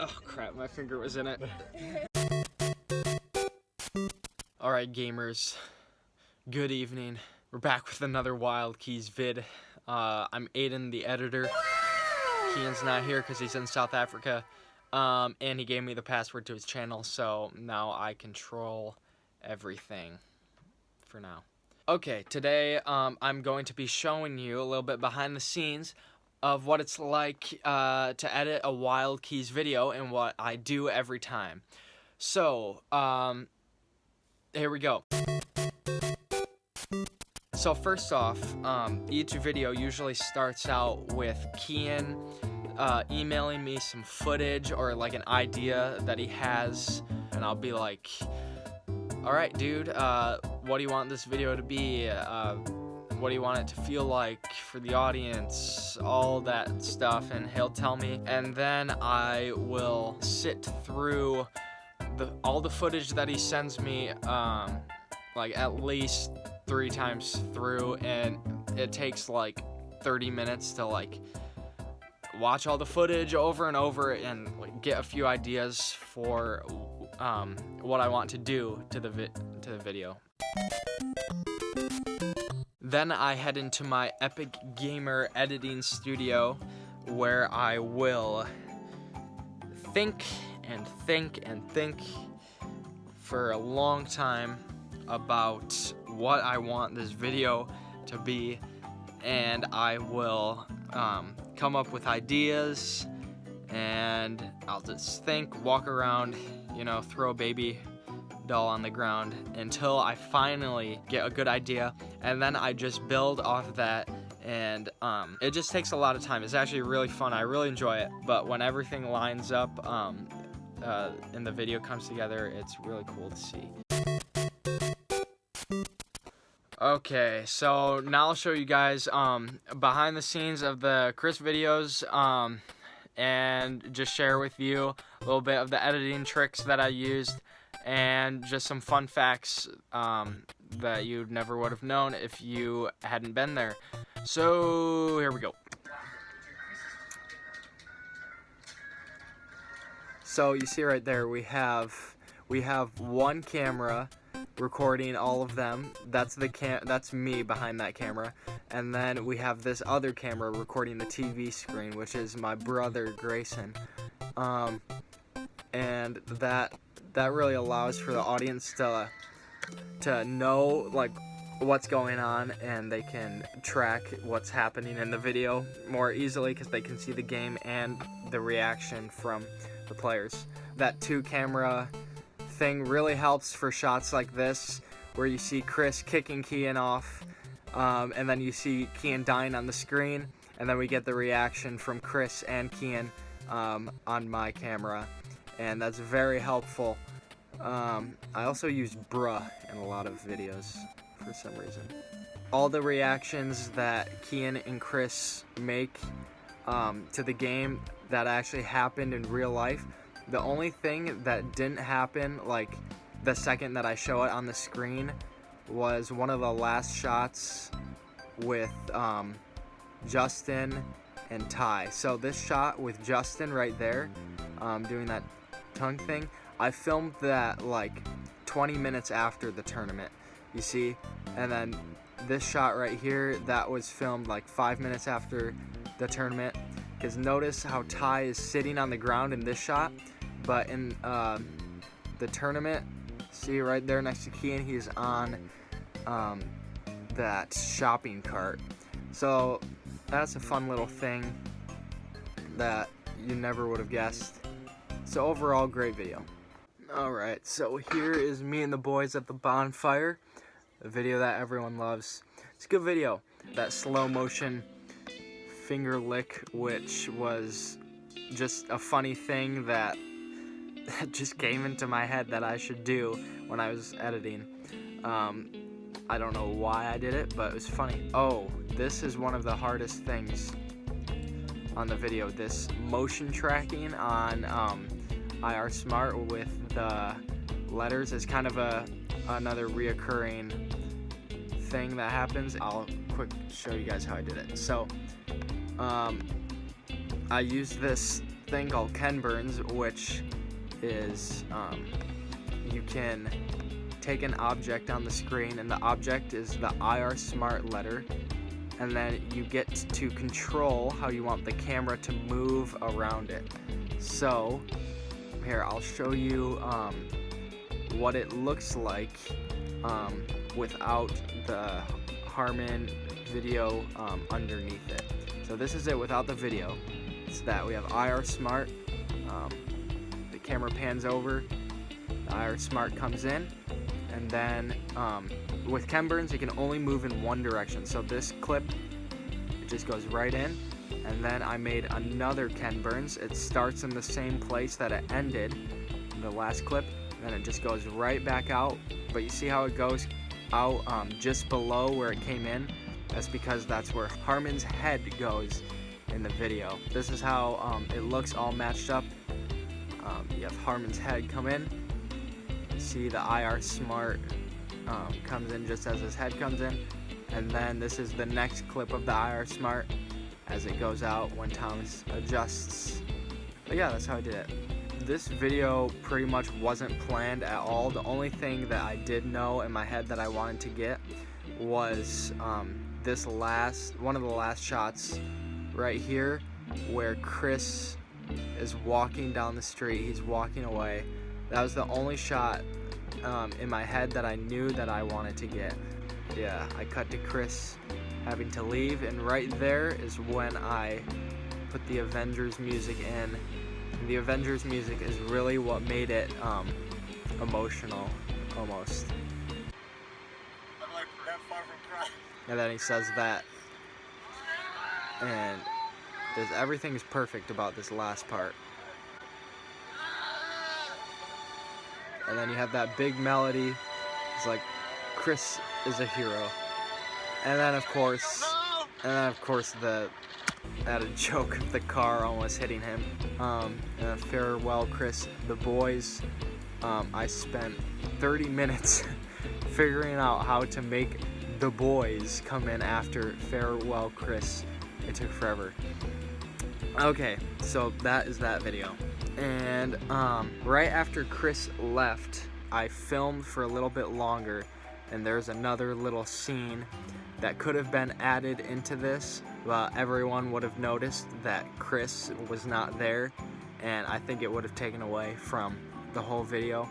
Oh crap, my finger was in it. Alright gamers, good evening. We're back with another WildKeys vid. I'm Aidan, the editor. Kehan's not here because he's in South Africa. And he gave me the password to his channel, so now I control everything for now. Okay, today I'm going to be showing you a little bit behind the scenes of what it's like to edit a WildKeys video and what I do every time. So, here we go. So first off, each video usually starts out with Kehan emailing me some footage or like an idea that he has, and I'll be like, alright dude, what do you want this video to be? What do you want it to feel like for the audience? All that stuff, and he'll tell me, and then I will sit through all the footage that he sends me, like at least 3 times through, and it takes like 30 minutes to like watch all the footage over and over and like, get a few ideas for what I want to do to the video. Then I head into my Epic Gamer editing studio, where I will think and think and think for a long time about what I want this video to be, and I will come up with ideas, and I'll just think, walk around, you know, throw a baby doll on the ground until I finally get a good idea, and then I just build off of that, and it just takes a lot of time. It's actually really fun. I really enjoy it, but when everything lines up and the video comes together, it's really cool to see. Okay, so now I'll show you guys behind the scenes of the Chris videos, and just share with you a little bit of the editing tricks that I used, and just some fun facts that you never would have known if you hadn't been there. So here we go. So you see right there, we have one camera recording all of them. That's me behind that camera, and then we have this other camera recording the TV screen, which is my brother Grayson, and that really allows for the audience to know like what's going on, and they can track what's happening in the video more easily because they can see the game and the reaction from the players. That 2-camera thing really helps for shots like this, where you see Chris kicking Kehan off, and then you see Kehan dying on the screen, and then we get the reaction from Chris and Kehan on my camera, and that's very helpful. I also use bruh in a lot of videos for some reason. All the reactions that Kehan and Chris make to the game that actually happened in real life, the only thing that didn't happen like the second that I show it on the screen was one of the last shots with Justin and Ty. So this shot with Justin right there, doing that tongue thing, I filmed that like 20 minutes after the tournament, you see, and then this shot right here, that was filmed like 5 minutes after the tournament, because notice how Ty is sitting on the ground in this shot, but in the tournament, see right there next to Kehan, he's on that shopping cart. So that's a fun little thing that you never would have guessed. So overall, great video. Alright, so here is me and the boys at the bonfire, a video that everyone loves. It's a good video. That slow motion finger lick, which was just a funny thing that just came into my head that I should do when I was editing. I don't know why I did it, but it was funny. Oh, this is one of the hardest things on the video, this motion tracking on IR Smart with the letters is kind of another reoccurring thing that happens. I'll quick show you guys how I did it. So I used this thing called Ken Burns, which is you can take an object on the screen, and the object is the IR Smart letter, and then you get to control how you want the camera to move around it. So here, I'll show you what it looks like without the Harman video underneath it. So this is it without the video. It's that we have IR Smart. The camera pans over, the IR Smart comes in, and then with Ken Burns, it can only move in one direction. So this clip, it just goes right in, and then I made another Ken Burns. It starts in the same place that it ended in the last clip, and then it just goes right back out. But you see how it goes out just below where it came in? That's because that's where Harman's head goes in the video. This is how it looks all matched up. You have Harman's head come in. See the IR Smart comes in just as his head comes in. And then this is the next clip of the IR Smart as it goes out when Thomas adjusts. But yeah, that's how I did it. This video pretty much wasn't planned at all. The only thing that I did know in my head that I wanted to get was this one of the last shots right here where Chris is walking down the street. He's walking away. That was the only shot in my head that I knew that I wanted to get. Yeah, I cut to Chris having to leave, and right there is when I put the Avengers music in. And the Avengers music is really what made it emotional, almost. I'm like that far from crying. And then he says that, and everything is perfect about this last part. And then you have that big melody. It's like Chris is a hero. And then of course the added joke of the car almost hitting him. And farewell, Chris. The boys. I spent 30 minutes figuring out how to make the boys come in after farewell, Chris. It took forever. Okay, so that is that video. And right after Chris left, I filmed for a little bit longer, and there's another little scene that could have been added into this, but everyone would have noticed that Chris was not there, and I think it would have taken away from the whole video.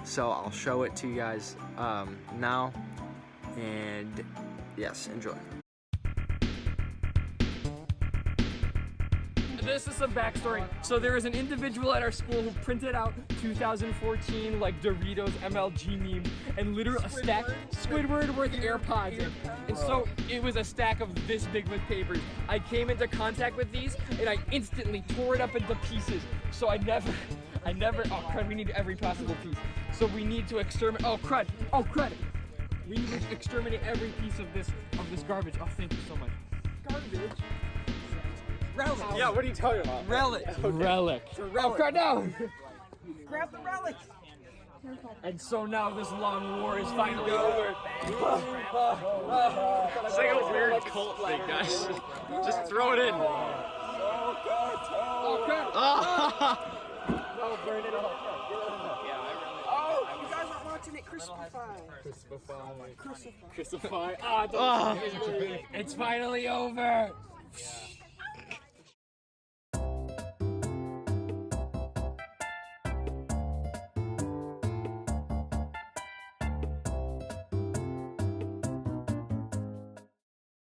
So I'll show it to you guys now, and yes, enjoy. This is some backstory. So there was an individual at our school who printed out 2014 like Doritos MLG meme and literally a stack Squidward worth AirPods. And so it was a stack of this big with papers. I came into contact with these and I instantly tore it up into pieces. So I never, oh crud, we need every possible piece. So we need to exterminate, oh crud. We need to exterminate every piece of this garbage. Oh, thank you so much. Garbage? Relic. Yeah, what are you talking about? Relic. Okay. Relic. Relic. Oh, crud, no! Grab the relic! And so now this long war is finally over. It's like a weird cult thing, guys. Just throw it in. Oh, crud! No, burn it up. Oh, you guys aren't watching it crucify. Crucify. Ah, it's finally over.